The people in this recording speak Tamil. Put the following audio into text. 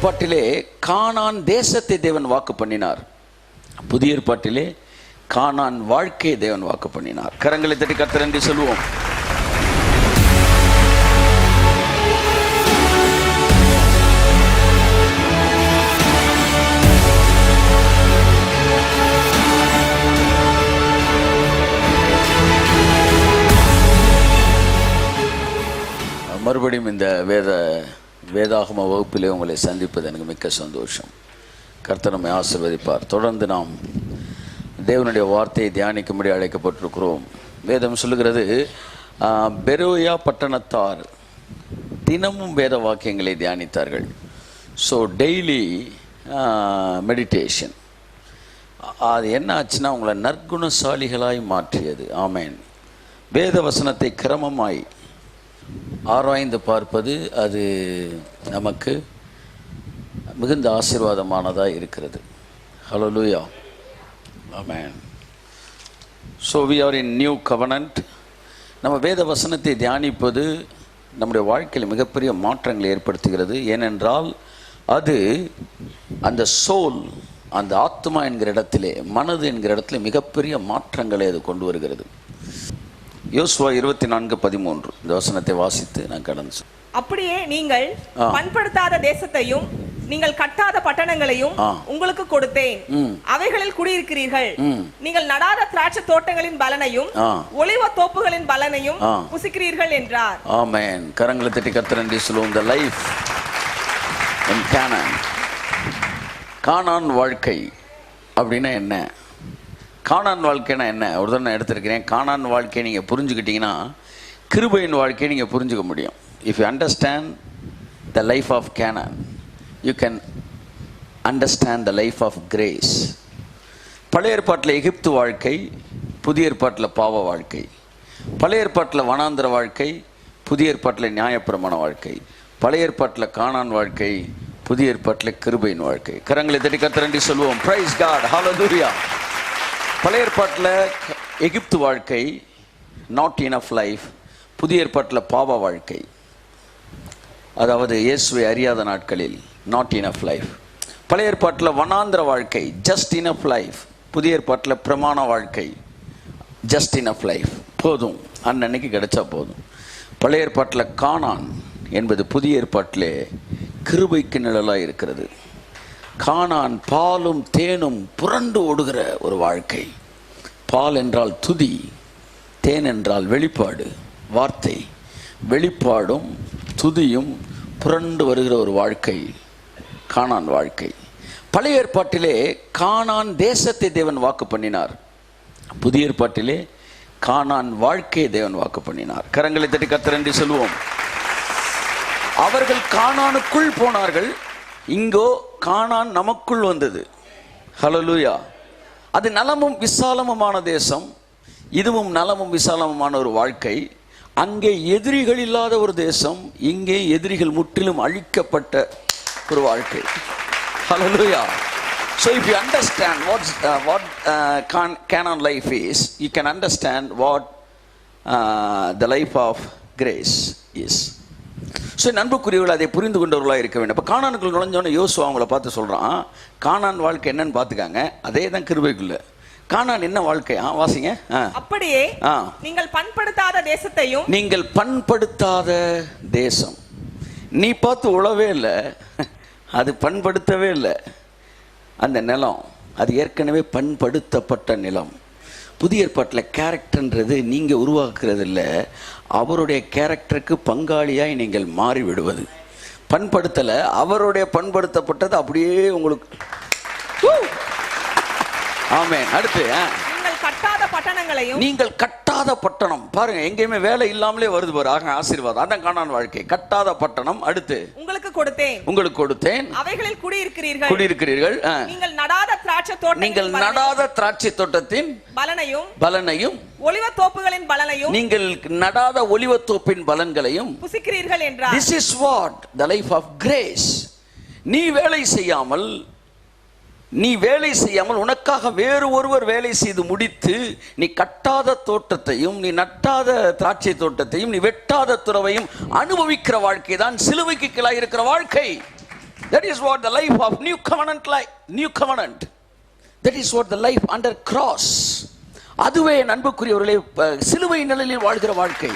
ஏற்பாட்டிலே கானான் தேசத்தை தேவன் வாக்கு பண்ணினார். புதிய ஏற்பாட்டிலே கானான் வாழ்க்கையை தேவன் வாக்கு பண்ணினார். கரங்களை தட்டி கர்த்தர் என்று சொல்லுவோம். மறுபடியும் இந்த வேதாகம வகுப்பிலே உங்களை சந்திப்பது எனக்கு மிக்க சந்தோஷம். கர்த்தர் நம்மை ஆசீர்வதிப்பார். தொடர்ந்து நாம் தேவனுடைய வார்த்தையை தியானிக்கும்படி அழைக்கப்பட்டிருக்கிறோம். வேதம் சொல்லுகிறது, பெரோயா பட்டணத்தார் தினமும் வேத வாக்கியங்களை தியானித்தார்கள். So daily meditation. அது என்ன ஆச்சுன்னா உங்களை நற்குணசாலிகளாய் மாற்றியது. ஆமேன். வேத வசனத்தை கிரமமாய் ஆராய்ந்து பார்ப்பது அது நமக்கு மிகுந்த ஆசீர்வாதமானதாக இருக்கிறது. Hallelujah. Amen. So we are in new covenant. நம்ம வேத வசனத்தை தியானிப்பது நம்முடைய வாழ்க்கையில் மிகப்பெரிய மாற்றங்களை ஏற்படுத்துகிறது. ஏனென்றால் அது அந்த சோல், அந்த ஆத்மா என்கிற இடத்திலே, மனது என்கிற இடத்துல மிகப்பெரிய மாற்றங்களை அது கொண்டு வருகிறது. யோசுவா 24:13 இந்த வசனத்தை வாசித்து நான் கடந்து. அப்படியே நீங்கள் பண்படுத்தாத தேசத்தையும் நீங்கள் கட்டாத பட்டணங்களையும் உங்களுக்கு கொடுத்தேன், அவைகளில் குடியிருக்கிறீர்கள். நீங்கள் நடாத திராட்சை தோட்டங்களின் பலனையும் ஒலிவ தோப்புகளின் பலனையும் புசிக்கிறீர்கள் என்றார். ஆமென். கரங்களை தட்டி கர்த்தர் நன்றி சொல்லுவோம். The life in Canaan. கானான் வாழ்க்கை அப்படின்னா என்ன? கானான் வாழ்க்கைனா என்ன? ஒரு தடவை நான் எடுத்திருக்கிறேன். கானான் வாழ்க்கையை நீங்கள் புரிஞ்சுக்கிட்டீங்கன்னா கிருபையின் வாழ்க்கையை நீங்கள் புரிஞ்சுக்க முடியும். If you understand the life of canon, you can understand the life of grace. பழைய ஏற்பாட்டில் எகிப்து வாழ்க்கை, புதிய ஏற்பாட்டில் பாவ வாழ்க்கை. பழைய ஏற்பாட்டில் வனாந்திர வாழ்க்கை, புதிய ஏற்பாட்டில் நியாயப்பிரமாண வாழ்க்கை. பழைய ஏற்பாட்டில் கானான் வாழ்க்கை, புதிய ஏற்பாட்டில் கிருபையின் வாழ்க்கை. கரங்களை தட்டி கர்த்தர் நன்றி சொல்லுவோம். Praise God. ஹல்லேலூயா. பழைய ஏற்பாட்டில் எகிப்து வாழ்க்கை, நாட் இனஃப் லைஃப். புதிய ஏற்பாட்டில் பாவ வாழ்க்கை, அதாவது இயேசுவை அறியாத நாட்களில் நாட் இனஃப் லைஃப். பழைய ஏற்பாட்டில் வனாந்திர வாழ்க்கை, ஜஸ்ட் இனஃப் லைஃப். புதிய ஏற்பாட்டில் பிரமாண வாழ்க்கை, ஜஸ்ட் இனஃப் லைஃப். போதும், அன்னன்னைக்கு கிடைச்சா போதும். பழைய ஏற்பாட்டில் கானான் என்பது புதிய ஏற்பாட்டிலே கிருபைக்கு நிழலாக இருக்கிறது. கானான் பாலும் தேனும் புரண்டு ஓடுகிற ஒரு வாழ்க்கை. பால் என்றால் துதி, தேன் என்றால் வெளிப்பாடு, வார்த்தை. வெளிப்பாடும் துதியும் புரண்டு வருகிற ஒரு வாழ்க்கை கானான் வாழ்க்கை. பழைய ஏற்பாட்டிலே கானான் தேசத்தை தேவன் வாக்கு பண்ணினார். புதிய ஏற்பாட்டிலே கானான் வாழ்க்கையை தேவன் வாக்கு பண்ணினார். கரங்களை தட்டி கர்த்தர் என்று சொல்லுவோம். அவர்கள் கானானுக்குள் போனார்கள், இங்கோ கானான் நமக்குள் வந்தது. ஹல்லேலூயா. அது நலமும் விசாலமுமான தேசம், இதுவும் நலமும் விசாலமுமான ஒரு வாழ்க்கை. அங்கே எதிரிகள் இல்லாத ஒரு தேசம், இங்கே எதிரிகள் முற்றிலும் அழிக்கப்பட்ட ஒரு வாழ்க்கை. ஹல்லேலூயா. So if you understand what Canaan life is, you can understand what the life of grace is. So நண்புக்குரியவர்கள் அதை புரிந்து கொண்டவர்களாக இருக்க வேண்டும். இப்போ கானானுக்குள் நுழைஞ்சோன்னு யோசுவா அவங்கள பார்த்து சொல்கிறான், கானான் வாழ்க்கை என்னன்னு பார்த்துக்காங்க. அதே தான் கிருபைக்குள்ள. கானான் என்ன வாழ்க்கை? வாசிங்க. அப்படியே நீங்கள் பண்படுத்தாத தேசத்தையும். நீங்கள் பண்படுத்தாத தேசம். நீ பார்த்து உழவே இல்லை, அது பண்படுத்தவே இல்லை. அந்த நிலம் அது ஏற்கனவே பண்படுத்தப்பட்ட நிலம். புதிய ஏற்பாட்டில் கேரக்டர்ன்றது நீங்கள் உருவாக்குறது இல்லை, அவருடைய கேரக்டருக்கு பங்காளியாய் நீங்கள் மாறிவிடுவது. பண்படுத்தலை, அவருடைய பண்படுத்தப்பட்டது அப்படியே உங்களுக்கு. ஆமென். அடுத்து நீங்கள் கட்டாத பட்டணம். பாருங்க, எங்கேயுமே வேலை இல்லாமலே வருது பாரு. ஆக ஆசீர்வாதம். அதான் கானான் வாழ்க்கை. கட்டாத பட்டணம். அடுத்து உங்களுக்கு கொடுத்தேன், அவைகளில் குடியிருக்கிறீர்கள். நீங்கள் நடாத திராட்சை தோட்டத்தின் பலனையும் ஒலிவ தோப்புகளின் பலனையும், நீங்கள் நடாத ஒலிவ தோப்பின் பலன்களையும் புசிக்கிறீர்கள் என்றார். This is what the life of grace. நீ வேலை செய்யாமல் உனக்காக வேறு ஒருவர் வேலை செய்து முடித்து, நீ கட்டாத தோட்டத்தையும், நீ நட்டாத திராட்சை தோட்டத்தையும், நீ வெட்டாத துறவையும் அனுபவிக்கிற வாழ்க்கை தான் சிலுவைக்கு கீழாக இருக்கிற வாழ்க்கை. That is what the life of new covenant. That is what the life under cross. அதுவே அன்புக்குரியவர்களே சிலுவை நிழலில் வாழ்கிற வாழ்க்கை.